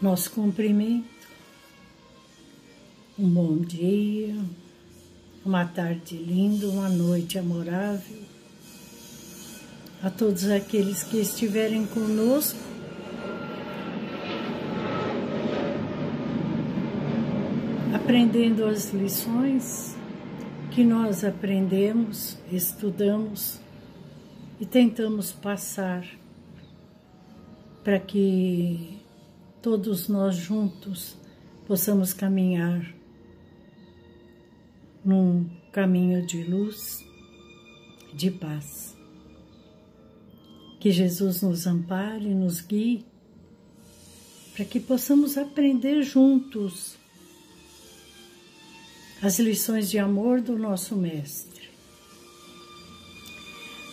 Nosso cumprimento, um bom dia, uma tarde linda, uma noite amorável. A todos aqueles que estiverem conosco, aprendendo as lições que nós aprendemos, estudamos e tentamos passar para que todos nós juntos possamos caminhar num caminho de luz, de paz. Que Jesus nos ampare, nos guie, para que possamos aprender juntos as lições de amor do nosso Mestre.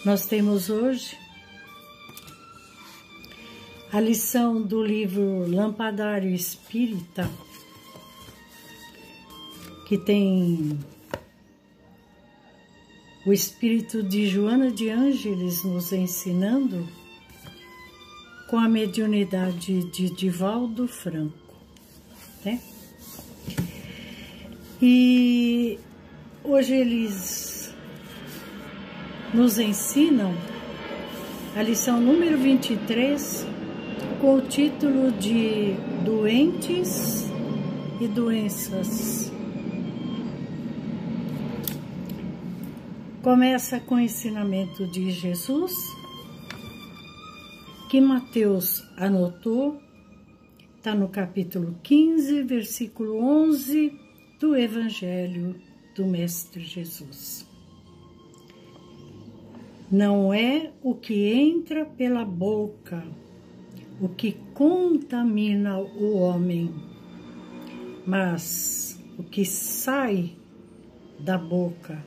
Nós temos hoje a lição do livro Lampadário Espírita, que tem o espírito de Joana de Ângeles nos ensinando com a mediunidade de Divaldo Franco, né? E hoje eles nos ensinam a lição número 23 com o título de Doentes e Doenças. Começa com o ensinamento de Jesus, que Mateus anotou, está no capítulo 15, versículo 11 do Evangelho do Mestre Jesus. Não é o que entra pela boca o que contamina o homem, mas o que sai da boca,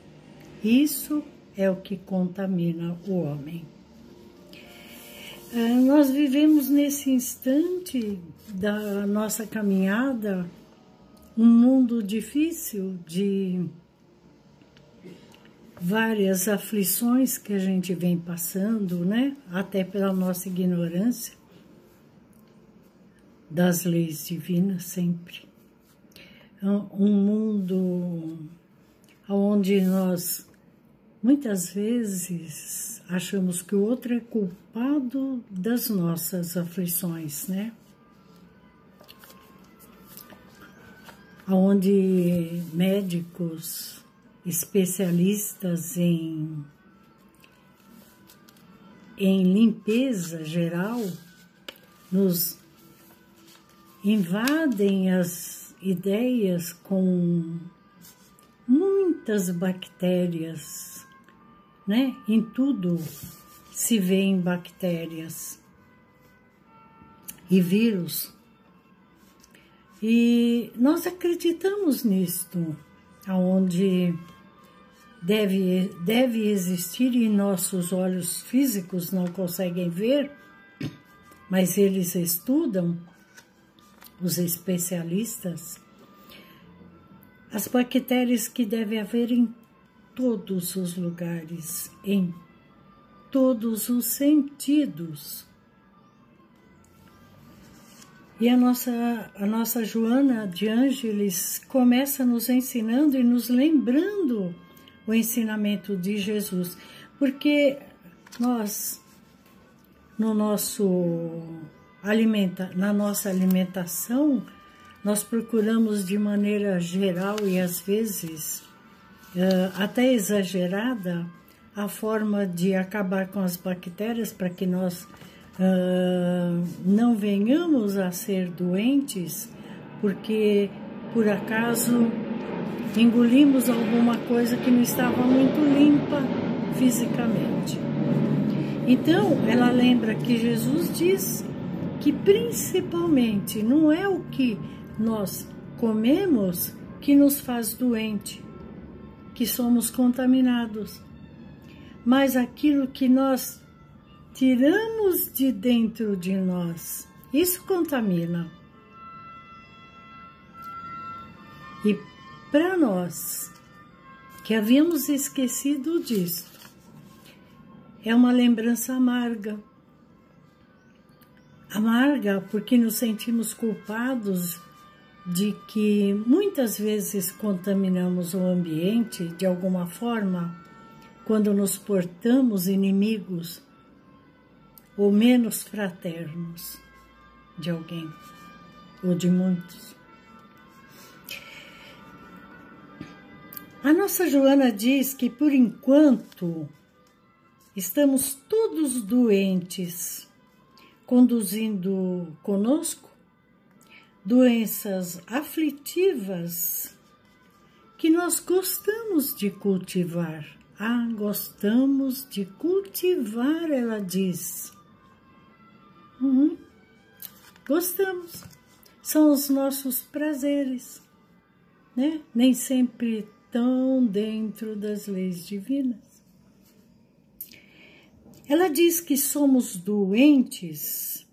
isso é o que contamina o homem. Nós vivemos nesse instante da nossa caminhada um mundo difícil de várias aflições que a gente vem passando, né? Até pela nossa ignorância das leis divinas sempre. Um mundo onde nós muitas vezes achamos que o outro é culpado das nossas aflições, né? Onde médicos, especialistas em limpeza geral, nos invadem as ideias com muitas bactérias, né? Em tudo se vêem bactérias e vírus. E nós acreditamos nisto, aonde deve existir e nossos olhos físicos não conseguem ver, mas eles estudam, os especialistas, as bactérias que deve haver em todos os lugares, em todos os sentidos. E a nossa Joana de Ângeles começa nos ensinando e nos lembrando o ensinamento de Jesus, porque nós, na nossa alimentação, nós procuramos de maneira geral e às vezes até exagerada a forma de acabar com as bactérias para que nós não venhamos a ser doentes, porque por acaso engolimos alguma coisa que não estava muito limpa fisicamente. Então, ela lembra que Jesus diz que principalmente não é o que nós comemos que nos faz doente, que somos contaminados, mas aquilo que nós tiramos de dentro de nós, isso contamina. E para nós, que havíamos esquecido disto, é uma lembrança amarga, Amarga porque nos sentimos culpados de que muitas vezes contaminamos o ambiente de alguma forma quando nos portamos inimigos ou menos fraternos de alguém ou de muitos. A nossa Joana diz que, por enquanto, estamos todos doentes, conduzindo conosco doenças aflitivas que nós gostamos de cultivar. Ah, gostamos de cultivar, ela diz. Gostamos. São os nossos prazeres, né? Nem sempre tão dentro das leis divinas. Ela diz que somos doentes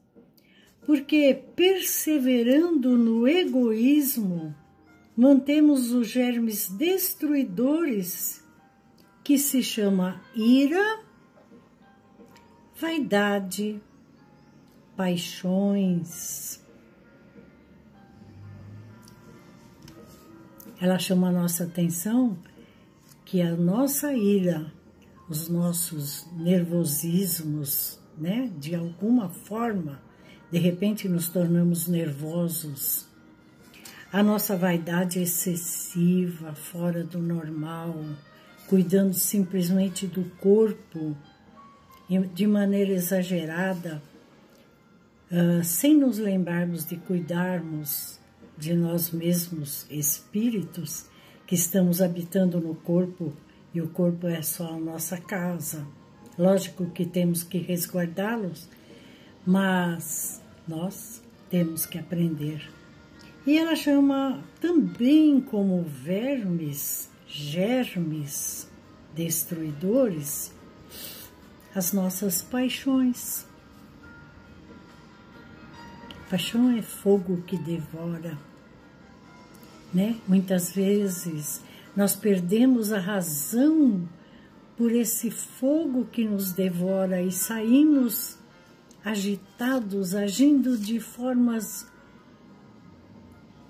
porque, perseverando no egoísmo, mantemos os germes destruidores que se chama ira, vaidade, paixões. Ela chama a nossa atenção que a nossa ira, os nossos nervosismos, né, de alguma forma, de repente nos tornamos nervosos. A nossa vaidade excessiva, fora do normal, cuidando simplesmente do corpo de maneira exagerada, sem nos lembrarmos de cuidarmos de nós mesmos, espíritos, que estamos habitando no corpo, e o corpo é só a nossa casa. Lógico que temos que resguardá-los, mas nós temos que aprender. E ela chama também como vermes, germes destruidores, as nossas paixões. Paixão é fogo que devora, né? Muitas vezes nós perdemos a razão por esse fogo que nos devora e saímos agitados, agindo de formas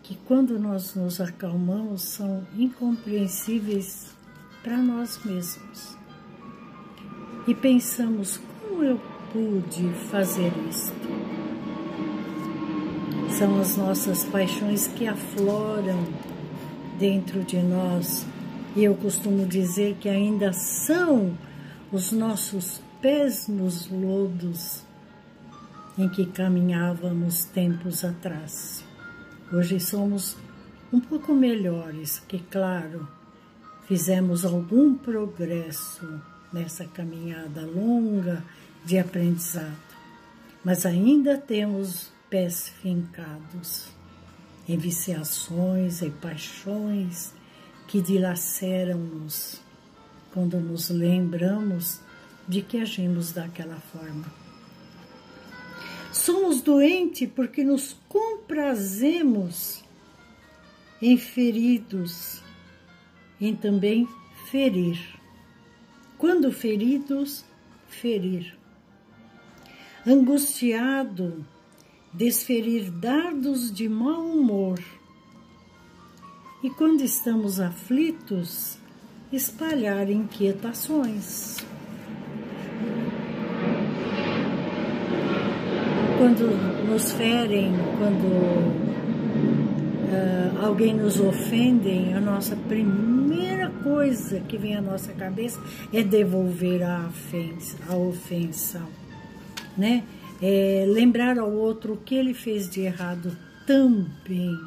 que, quando nós nos acalmamos, são incompreensíveis para nós mesmos. E pensamos, como eu pude fazer isto? São as nossas paixões que afloram dentro de nós. E eu costumo dizer que ainda são os nossos pés nos lodos em que caminhávamos tempos atrás. Hoje somos um pouco melhores, que, claro, fizemos algum progresso nessa caminhada longa de aprendizado, mas ainda temos pés fincados em viciações e paixões que dilaceram-nos quando nos lembramos de que agimos daquela forma. Somos doentes porque nos comprazemos em feridos, em também ferir. Quando feridos, ferir. Angustiado, desferir dardos de mau humor. E quando estamos aflitos, espalhar inquietações. Quando nos ferem, quando alguém nos ofende, a nossa primeira coisa que vem à nossa cabeça é devolver a ofensa, né? Lembrar ao outro o que ele fez de errado também.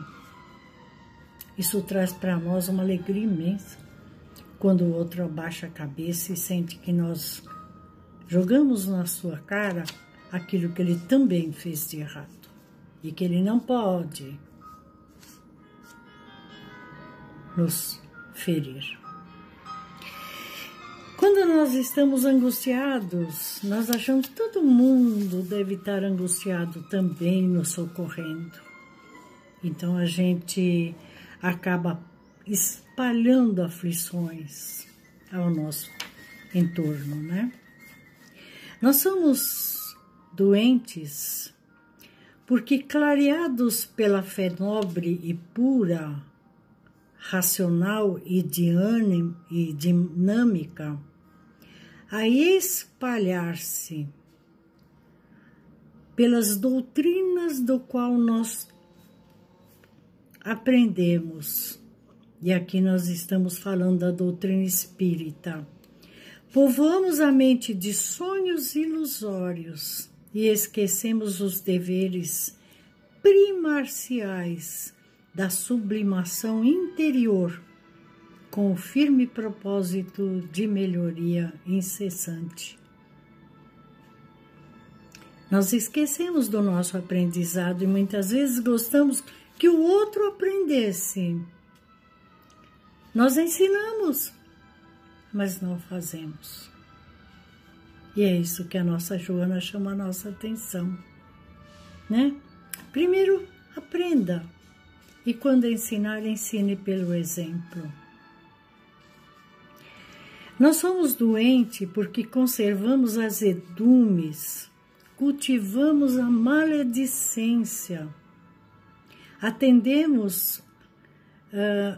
Isso traz para nós uma alegria imensa, quando o outro abaixa a cabeça e sente que nós jogamos na sua cara aquilo que ele também fez de errado e que ele não pode nos ferir. Quando nós estamos angustiados, nós achamos que todo mundo deve estar angustiado também, nos socorrendo. Então a gente acaba espalhando aflições ao nosso entorno, né? Nós somos doentes porque clareados pela fé nobre e pura, racional e dinâmica, a espalhar-se pelas doutrinas do qual nós aprendemos, e aqui nós estamos falando da doutrina espírita, povoamos a mente de sonhos ilusórios e esquecemos os deveres primordiais da sublimação interior, com o firme propósito de melhoria incessante. Nós esquecemos do nosso aprendizado e muitas vezes gostamos que o outro aprendesse. Nós ensinamos, mas não fazemos. E é isso que a nossa Joana chama a nossa atenção, né? Primeiro, aprenda. E quando ensinar, ensine pelo exemplo. Nós somos doentes porque conservamos azedumes, cultivamos a maledicência, atendemos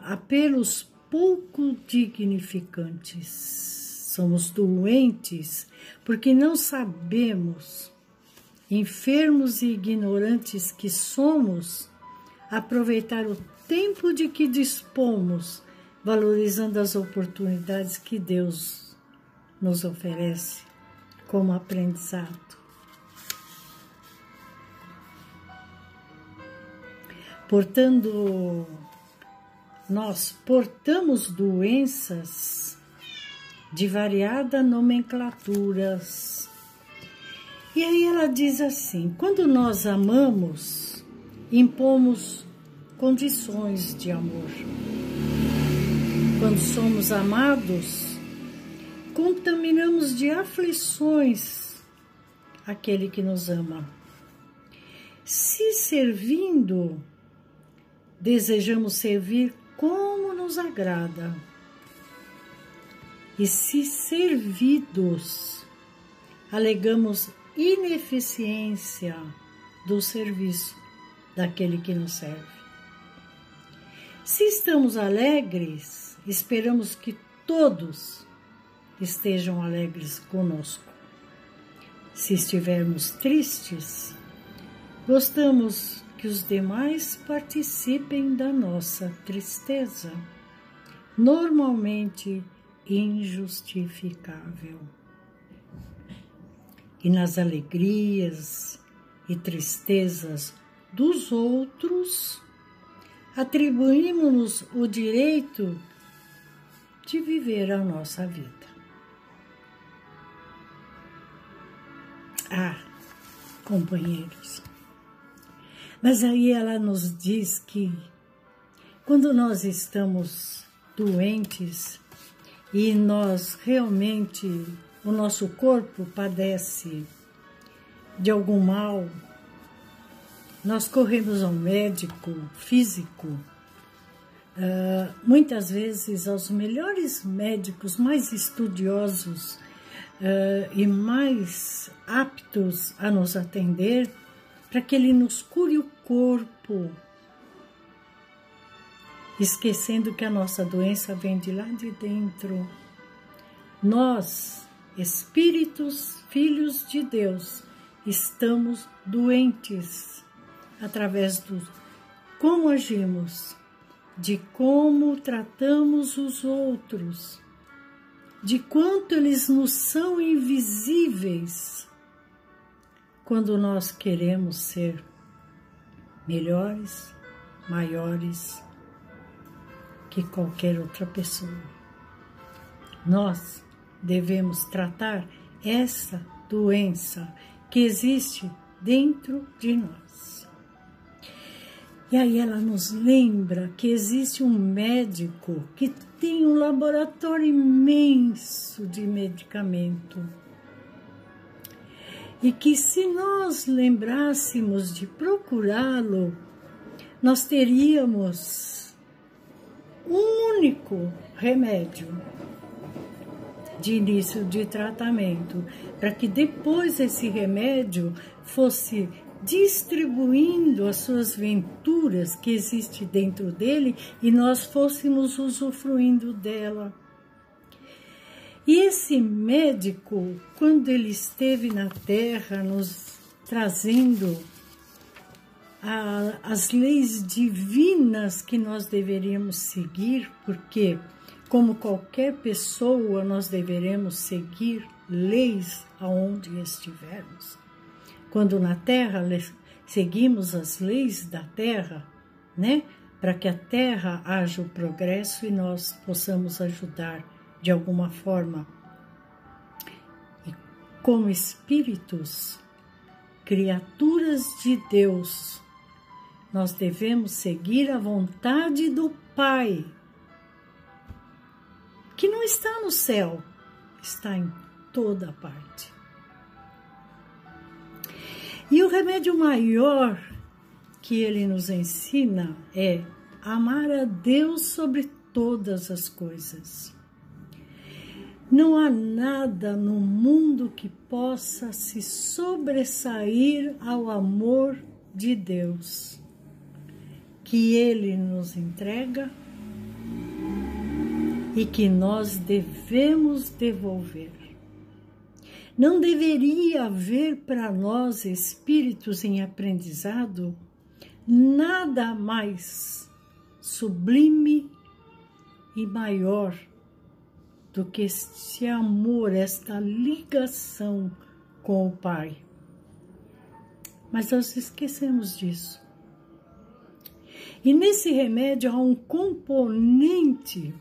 apelos pouco dignificantes. Somos doentes porque não sabemos, enfermos e ignorantes que somos, aproveitar o tempo de que dispomos, valorizando as oportunidades que Deus nos oferece como aprendizado. Portanto, nós portamos doenças de variada nomenclaturas. E aí ela diz assim, quando nós amamos, impomos condições de amor. Quando somos amados, contaminamos de aflições aquele que nos ama. Se servindo, desejamos servir como nos agrada. E se servidos, alegamos ineficiência do serviço daquele que nos serve. Se estamos alegres, esperamos que todos estejam alegres conosco. Se estivermos tristes, gostamos que os demais participem da nossa tristeza, normalmente injustificável. E nas alegrias e tristezas dos outros, atribuímos-nos o direito de viver a nossa vida. Ah, companheiros, mas aí ela nos diz que quando nós estamos doentes e nós realmente, o nosso corpo padece de algum mal, nós corremos ao médico físico, muitas vezes aos melhores médicos, mais estudiosos e mais aptos a nos atender, para que ele nos cure o corpo, esquecendo que a nossa doença vem de lá de dentro. Nós, espíritos, filhos de Deus, estamos doentes através do como agimos, de como tratamos os outros, de quanto eles nos são invisíveis quando nós queremos ser melhores, maiores que qualquer outra pessoa. Nós devemos tratar essa doença que existe dentro de nós. E aí ela nos lembra que existe um médico que tem um laboratório imenso de medicamento. E que se nós lembrássemos de procurá-lo, nós teríamos um único remédio de início de tratamento, para que depois esse remédio fosse distribuindo as suas venturas que existem dentro dele e nós fôssemos usufruindo dela. E esse médico, quando ele esteve na Terra, nos trazendo as leis divinas que nós deveríamos seguir, porque, como qualquer pessoa, nós deveremos seguir leis aonde estivermos. Quando na Terra, seguimos as leis da Terra, né? Para que a Terra haja o progresso e nós possamos ajudar de alguma forma. E como espíritos, criaturas de Deus, nós devemos seguir a vontade do Pai, que não está no céu, está em toda parte. E o remédio maior que ele nos ensina é amar a Deus sobre todas as coisas. Não há nada no mundo que possa se sobressair ao amor de Deus, que Ele nos entrega e que nós devemos devolver. Não deveria haver para nós, espíritos em aprendizado, nada mais sublime e maior do que este amor, esta ligação com o Pai. Mas nós esquecemos disso. E nesse remédio há um componente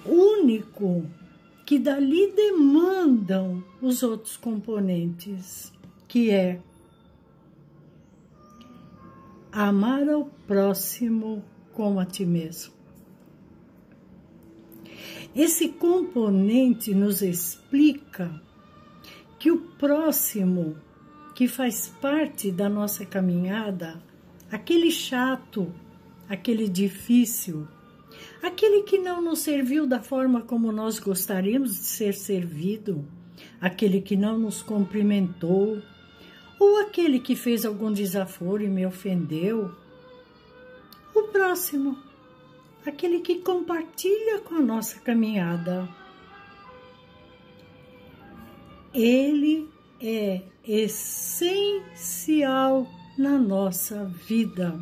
único que dali demandam os outros componentes, que é amar ao próximo como a ti mesmo. Esse componente nos explica que o próximo, que faz parte da nossa caminhada, aquele chato, aquele difícil, aquele que não nos serviu da forma como nós gostaríamos de ser servido, aquele que não nos cumprimentou, ou aquele que fez algum desaforo e me ofendeu, o próximo, aquele que compartilha com a nossa caminhada. Ele é essencial na nossa vida.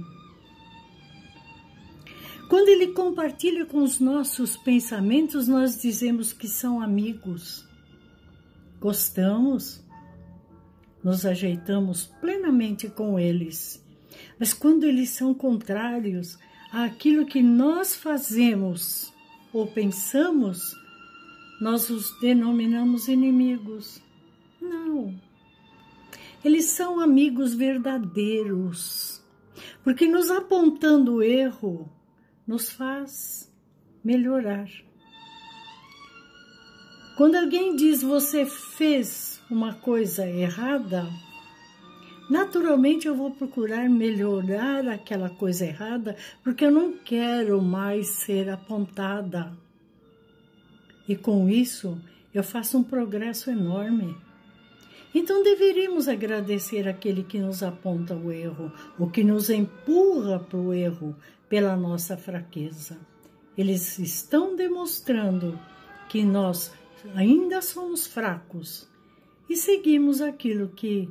Quando ele compartilha com os nossos pensamentos, nós dizemos que são amigos. Gostamos, nos ajeitamos plenamente com eles. Mas quando eles são contrários àquilo que nós fazemos ou pensamos, nós os denominamos inimigos. Não. Eles são amigos verdadeiros, porque nos apontando o erro, nos faz melhorar. Quando alguém diz você fez uma coisa errada, naturalmente eu vou procurar melhorar aquela coisa errada, porque eu não quero mais ser apontada. E com isso eu faço um progresso enorme. Então deveríamos agradecer aquele que nos aponta o erro, o que nos empurra para o erro pela nossa fraqueza. Eles estão demonstrando que nós ainda somos fracos e seguimos aquilo que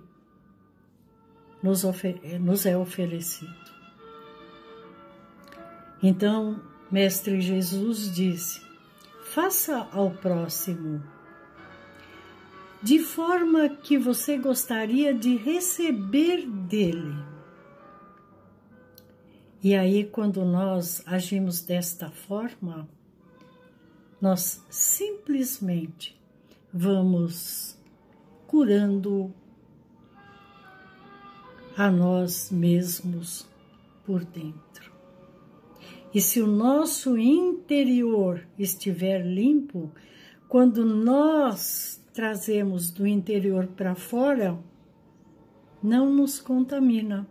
nos é oferecido. Então, Mestre Jesus disse: faça ao próximo de forma que você gostaria de receber dele. E aí, quando nós agimos desta forma, nós simplesmente vamos curando a nós mesmos por dentro. E se o nosso interior estiver limpo, quando nós trazemos do interior para fora, não nos contamina.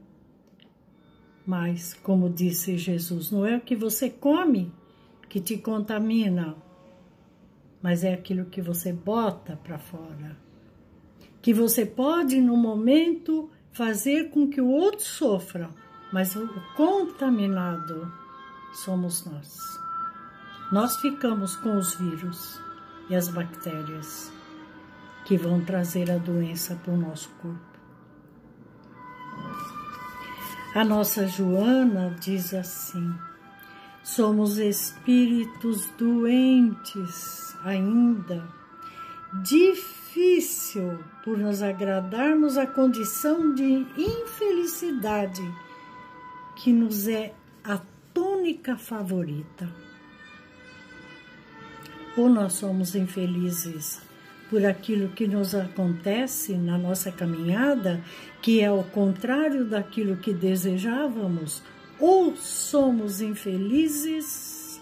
Mas, como disse Jesus, não é o que você come que te contamina, mas é aquilo que você bota para fora, que você pode, no momento, fazer com que o outro sofra, mas o contaminado somos nós. Nós ficamos com os vírus e as bactérias que vão trazer a doença para o nosso corpo. A nossa Joana diz assim: somos espíritos doentes ainda, difícil por nos agradarmos a condição de infelicidade que nos é a tônica favorita. Ou nós somos infelizes por aquilo que nos acontece na nossa caminhada, que é ao contrário daquilo que desejávamos, ou somos infelizes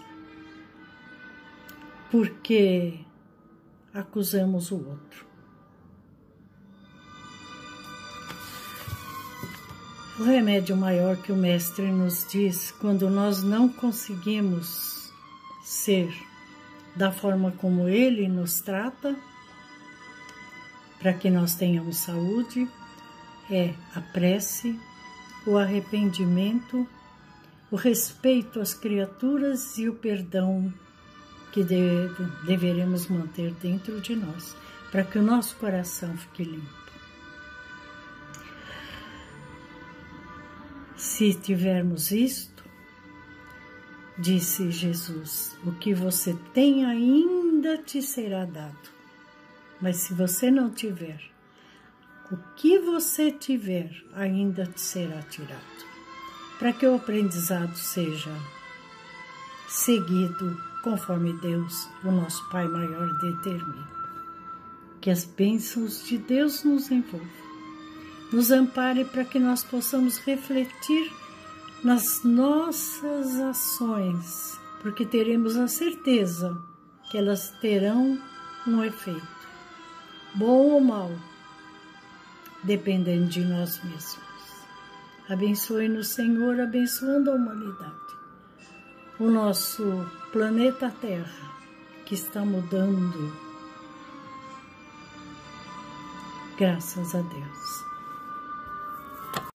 porque acusamos o outro. O remédio maior que o Mestre nos diz quando nós não conseguimos ser da forma como Ele nos trata, para que nós tenhamos saúde, é a prece, o arrependimento, o respeito às criaturas e o perdão que deveremos manter dentro de nós, para que o nosso coração fique limpo. Se tivermos isto, disse Jesus, o que você tem ainda te será dado. Mas se você não tiver, o que você tiver ainda te será tirado. Para que o aprendizado seja seguido conforme Deus, o nosso Pai maior, determina. Que as bênçãos de Deus nos envolvam, nos ampare para que nós possamos refletir nas nossas ações, porque teremos a certeza que elas terão um efeito, bom ou mau, dependendo de nós mesmos. Abençoe-nos, Senhor, abençoando a humanidade. O nosso planeta Terra, que está mudando. Graças a Deus.